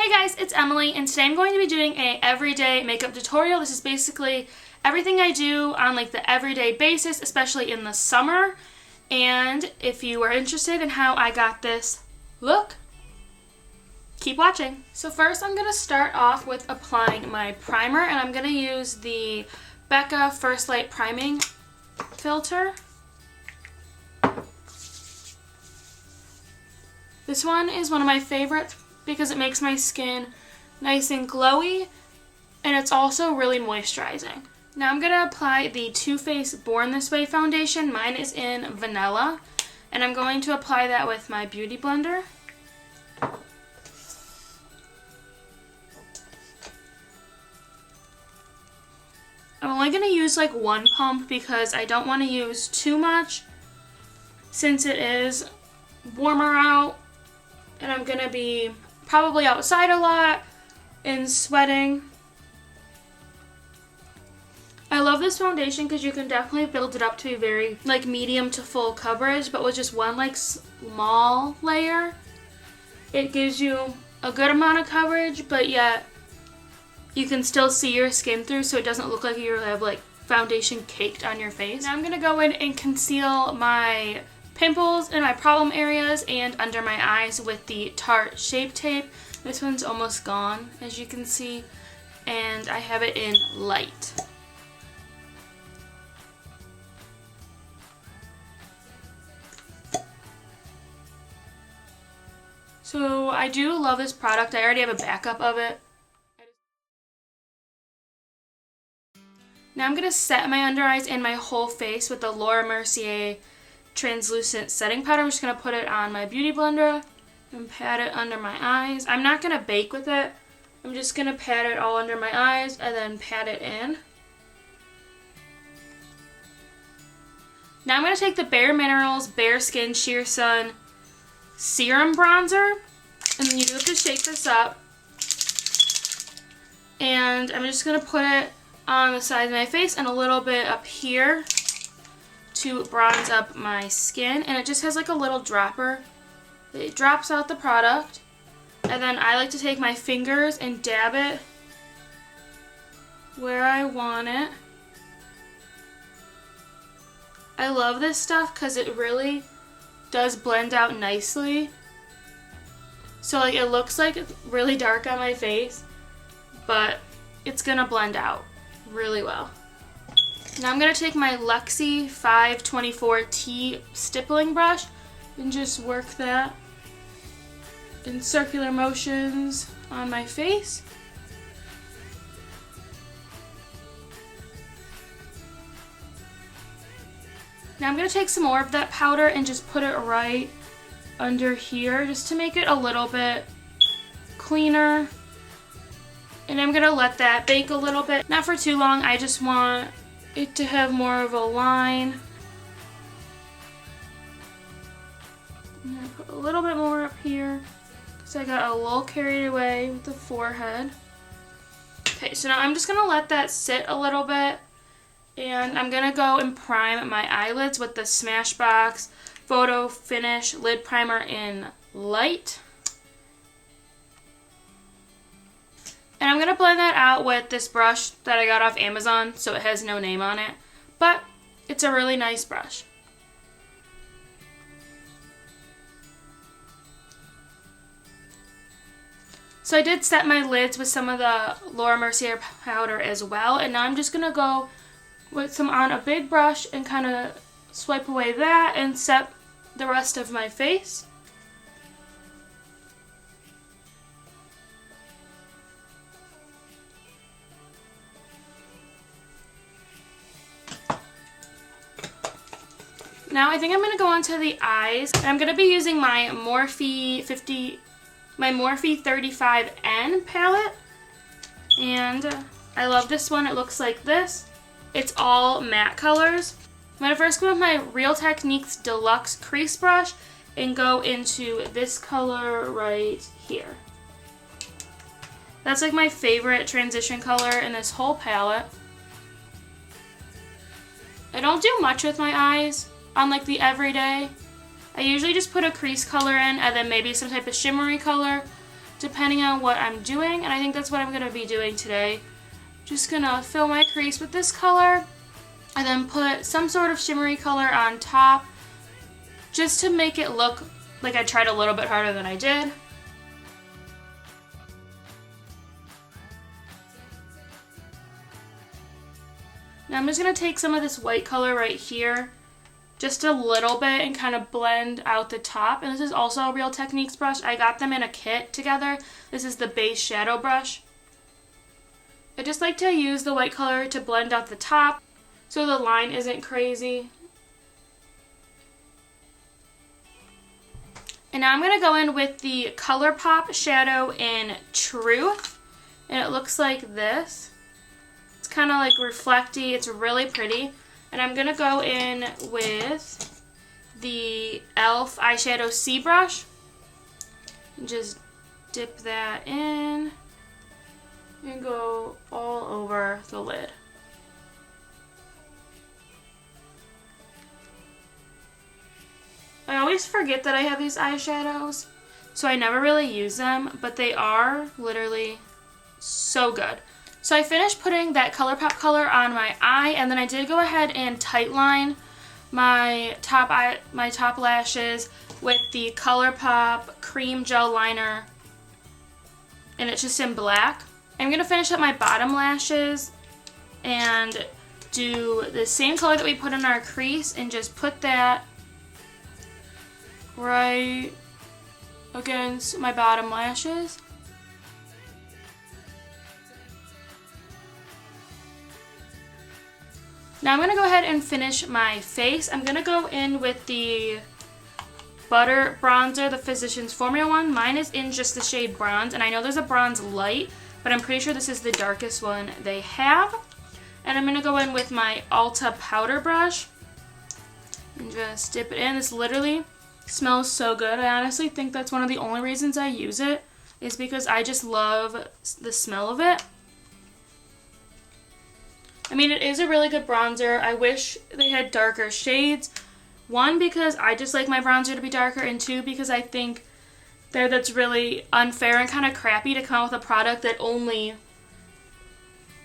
Hey guys, it's Emily, and today I'm going to be doing a everyday makeup tutorial. This is basically everything I do on like the everyday basis, especially in the summer. And if you are interested in how I got this look, keep watching. So first I'm going to start off with applying my primer, and I'm going to use the Becca First Light Priming Filter. This one is one of my favorites because it makes my skin nice and glowy, and it's also really moisturizing. Now I'm going to apply the Too Faced Born This Way foundation. Mine is in Vanilla, and I'm going to apply that with my Beauty Blender. I'm only going to use like one pump because I don't want to use too much since it is warmer out and I'm going to be probably outside a lot and sweating. I love this foundation because you can definitely build it up to be very like medium to full coverage, but with just one like small layer, it gives you a good amount of coverage, but yet you can still see your skin through, so it doesn't look like you have like foundation caked on your face. Now I'm going to go in and conceal my pimples in my problem areas and under my eyes with the Tarte Shape Tape. This one's almost gone, as you can see, and I have it in light. So I do love this product. I already have a backup of it. Now I'm going to set my under eyes and my whole face with the Laura Mercier translucent setting powder. I'm just going to put it on my Beauty Blender and pat it under my eyes. I'm not going to bake with it. I'm just going to pat it all under my eyes and then pat it in. Now I'm going to take the Bare Minerals Bare Skin Sheer Sun Serum Bronzer, and then you do have to shake this up. And I'm just going to put it on the side of my face and a little bit up here to bronze up my skin, and it just has like a little dropper. It drops out the product, and then I like to take my fingers and dab it where I want it. I love this stuff because it really does blend out nicely. So like it looks like it's really dark on my face, but it's gonna blend out really well. Now I'm going to take my Luxie 524T stippling brush and just work that in circular motions on my face. Now I'm going to take some more of that powder and just put it right under here just to make it a little bit cleaner. And I'm going to let that bake a little bit. Not for too long, I just want it to have more of a line. I'm going to put a little bit more up here because I got a little carried away with the forehead. Okay, so now I'm just going to let that sit a little bit, and I'm going to go and prime my eyelids with the Smashbox Photo Finish Lid Primer in light. And I'm going to blend that out with this brush that I got off Amazon, so it has no name on it, but it's a really nice brush. So I did set my lids with some of the Laura Mercier powder as well, and now I'm just going to go with some on a big brush and kind of swipe away that and set the rest of my face. Now I think I'm going to go on to the eyes. I'm going to be using my Morphe 35N palette. And I love this one. It looks like this. It's all matte colors. I'm going to first go with my Real Techniques Deluxe Crease Brush and go into this color right here. That's like my favorite transition color in this whole palette. I don't do much with my eyes on like the everyday. I usually just put a crease color in and then maybe some type of shimmery color, depending on what I'm doing, and I think that's what I'm going to be doing today. Just going to fill my crease with this color and then put some sort of shimmery color on top just to make it look like I tried a little bit harder than I did. Now I'm just going to take some of this white color right here, just a little bit, and kind of blend out the top. And this is also a Real Techniques brush. I got them in a kit together. This is the base shadow brush. I just like to use the white color to blend out the top so the line isn't crazy. And now I'm going to go in with the ColourPop shadow in Truth, and it looks like this. It's kind of like reflecty, it's really pretty. And I'm going to go in with the e.l.f. eyeshadow C brush and just dip that in and go all over the lid. I always forget that I have these eyeshadows, so I never really use them, but they are literally so good. So I finished putting that ColourPop color on my eye, and then I did go ahead and tightline my top lashes with the ColourPop cream gel liner, and it's just in black. I'm going to finish up my bottom lashes and do the same color that we put in our crease and just put that right against my bottom lashes. Now I'm going to go ahead and finish my face. I'm going to go in with the Butter Bronzer, the Physicians Formula one. Mine is in just the shade Bronze, and I know there's a Bronze Light, but I'm pretty sure this is the darkest one they have. And I'm going to go in with my Ulta Powder Brush and just dip it in. This literally smells so good. I honestly think that's one of the only reasons I use it, is because I just love the smell of it. I mean, it is a really good bronzer. I wish they had darker shades. One, because I just like my bronzer to be darker, and two, because I think that's really unfair and kind of crappy to come up with a product that only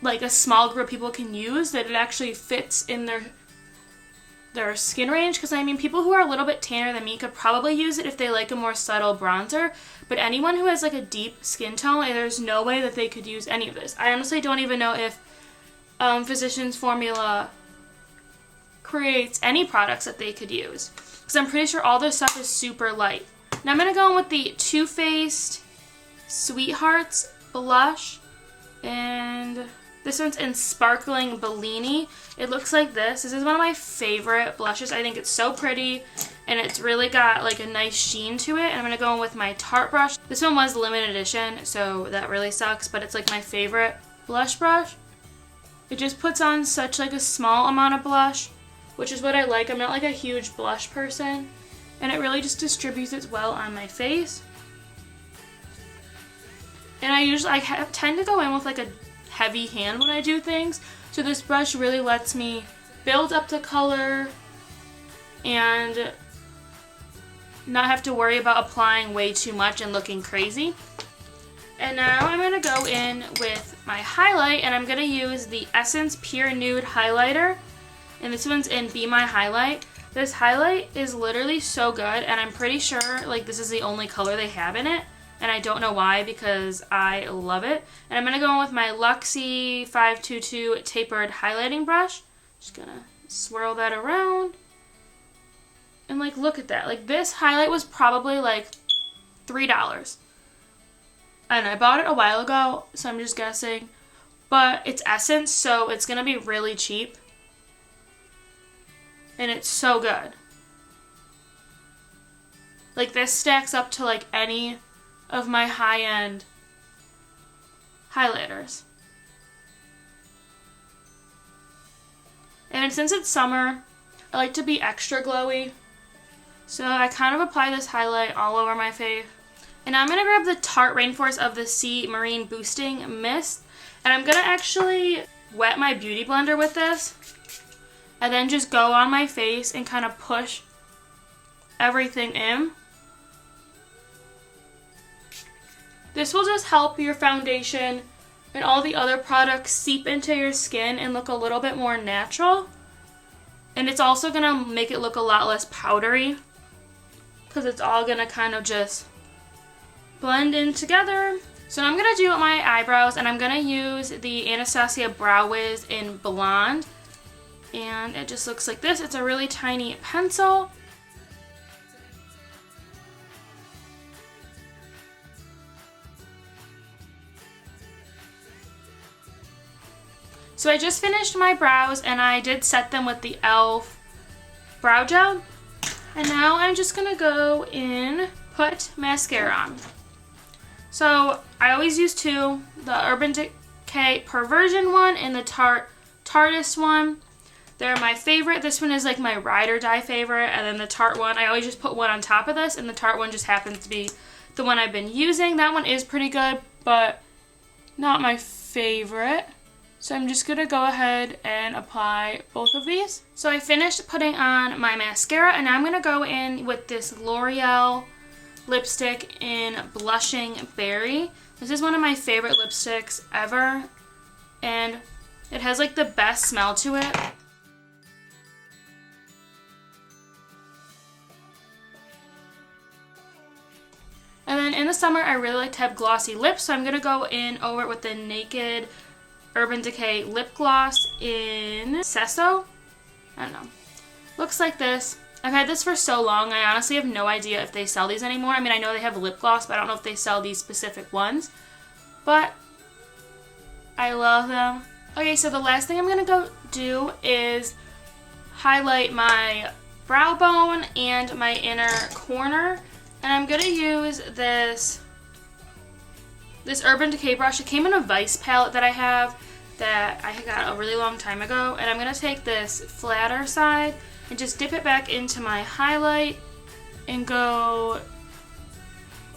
like a small group of people can use, that it actually fits in their skin range. Because I mean, people who are a little bit tanner than me could probably use it if they like a more subtle bronzer, but anyone who has like a deep skin tone, there's no way that they could use any of this. I honestly don't even know if Physicians Formula creates any products that they could use, because I'm pretty sure all their stuff is super light. Now I'm going to go in with the Too Faced Sweethearts blush, and this one's in Sparkling Bellini. It looks like this. This is one of my favorite blushes. I think it's so pretty, and it's really got like a nice sheen to it. And I'm going to go in with my Tarte brush. This one was limited edition, so that really sucks, but it's like my favorite blush brush. It just puts on such like a small amount of blush, which is what I like. I'm not like a huge blush person, and it really just distributes it well on my face. And I tend to go in with like a heavy hand when I do things, so this brush really lets me build up the color and not have to worry about applying way too much and looking crazy. And now I'm going to go in with my highlight, and I'm going to use the Essence Pure Nude Highlighter, and this one's in Be My Highlight. This highlight is literally so good, and I'm pretty sure like this is the only color they have in it, and I don't know why, because I love it. And I'm going to go in with my Luxie 522 Tapered Highlighting Brush. Just going to swirl that around, and like look at that. Like this highlight was probably like $3. And I bought it a while ago, so I'm just guessing. But it's Essence, so it's going to be really cheap. And it's so good. Like this stacks up to like any of my high-end highlighters. And since it's summer, I like to be extra glowy. So I kind of apply this highlight all over my face. And now I'm going to grab the Tarte Rainforest of the Sea Marine Boosting Mist. And I'm going to actually wet my beauty blender with this. And then just go on my face and kind of push everything in. This will just help your foundation and all the other products seep into your skin and look a little bit more natural. And it's also going to make it look a lot less powdery because it's all going to kind of just blend in together. So I'm going to do my eyebrows, and I'm going to use the Anastasia Brow Wiz in Blonde. And it just looks like this. It's a really tiny pencil. So I just finished my brows, and I did set them with the e.l.f. brow gel. And now I'm just going to go in, put mascara on. So I always use two, the Urban Decay Perversion one and the Tarteist one. They're my favorite. This one is like my ride or die favorite, and then the Tarte one, I always just put one on top of this, and the Tarte one just happens to be the one I've been using. That one is pretty good, but not my favorite. So I'm just going to go ahead and apply both of these. So I finished putting on my mascara, and now I'm going to go in with this L'Oreal lipstick in Blushing Berry. This is one of my favorite lipsticks ever, and it has like the best smell to it. And then in the summer, I really like to have glossy lips, so I'm going to go in over it with the Naked Urban Decay lip gloss in Sesso. I don't know. Looks like this. I've had this for so long, I honestly have no idea if they sell these anymore. I mean, I know they have lip gloss, but I don't know if they sell these specific ones. But I love them. Okay, so the last thing I'm going to go do is highlight my brow bone and my inner corner. And I'm going to use this Urban Decay brush. It came in a Vice palette that I have that I got a really long time ago. And I'm going to take this flatter side and just dip it back into my highlight and go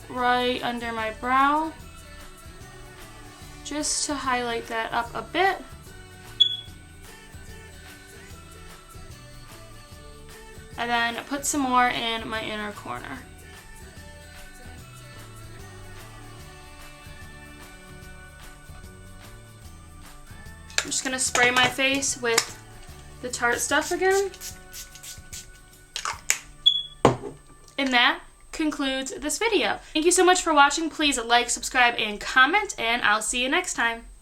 right under my brow just to highlight that up a bit. And then put some more in my inner corner. I'm just going to spray my face with the Tarte stuff again. And that concludes this video. Thank you so much for watching. Please like, subscribe, and comment, and I'll see you next time.